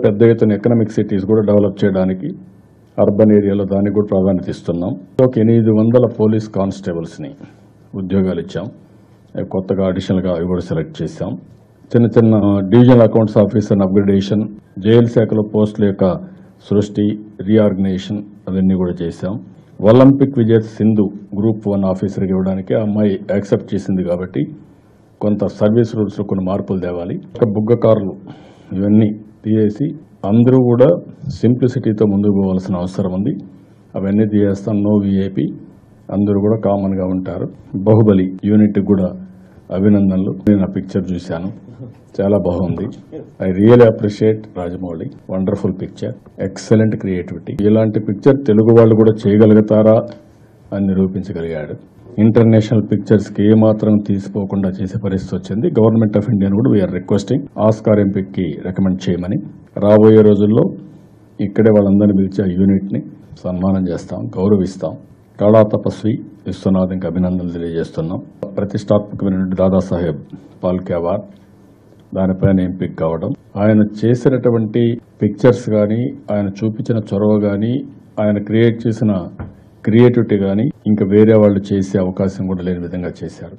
పెద్ద ఎత్తున economic cities కూడా డెవలప్ చేయడానికి అర్బన్ ఏరియాలో దానికి కూడా ప్రాధాన్యత ఇస్తున్నాం. ఒక 800 పోలీస్ కానిస్టేబుల్స్ని ఉద్యోగాలు ఇచ్చాం. కొత్తగా అడిషనల్గా అవి కూడా సెలెక్ట్ చేశాం. చిన్న చిన్న divisional accounts officer upgradation, jail శాఖలో పోస్టుల యొక్క సృష్టి, రీఆర్గనైజేషన్ అవన్నీ కూడా చేశాం. ఒలింపిక్ విజేత సింధు గ్రూప్ 1 ఆఫీసర్కి ఇవ్వడానికి ఆ అమ్మాయి యాక్సెప్ట్ చేసింది కాబట్టి కొంత సర్వీస్ రూల్స్లో కొన్ని మార్పులు తేవాలి. బుగ్గ కార్లు ఇవన్నీ తీసేసి అందరూ కూడా సింప్లిసిటీతో ముందుకు పోవాల్సిన అవసరం ఉంది. అవన్నీ తీసేస్తాం. నో విఐపి, అందరూ కూడా కామన్గా ఉంటారు. బాహుబలి యూనిట్ కూడా అభినందనలు. నేను ఆ పిక్చర్ చూశాను, చాలా బాగుంది. I really appreciate Rajamouli. Wonderful picture, excellent creativity. ఇలాంటి పిక్చర్ తెలుగు వాళ్ళు కూడా చేయగలుగుతారా అని నిరూపించగలిగాడు. ఇంటర్నేషనల్ పిక్చర్స్కి ఏమాత్రం తీసిపోకుండా చేసే పరిస్థితి వచ్చింది. గవర్నమెంట్ ఆఫ్ ఇండియాను కూడా వీఆర్ రిక్వెస్టింగ్ ఆస్కార్ ఎంపిక్కి రికమెండ్ చేయమని. రాబోయే రోజుల్లో ఇక్కడే వాళ్ళందరినీ పిలిచి ఆ యూనిట్ని సన్మానం చేస్తాం, గౌరవిస్తాం. కళా తపస్వి విశ్వనాథ్కి అభినందనలు తెలియజేస్తున్నాం. ప్రతిష్టాత్మకమైన దాదాసాహెబ్ ఫాల్కే అవార్డ్, దానిపైన ఎంపిక కావడం, ఆయన చేసినటువంటి పిక్చర్స్ కానీ, ఆయన చూపించిన చొరవ కానీ, ఆయన క్రియేట్ చేసిన క్రియేటివిటీ కానీ ఇంకా వేరే వాళ్ళు చేసే అవకాశం కూడా లేని విధంగా చేశారు.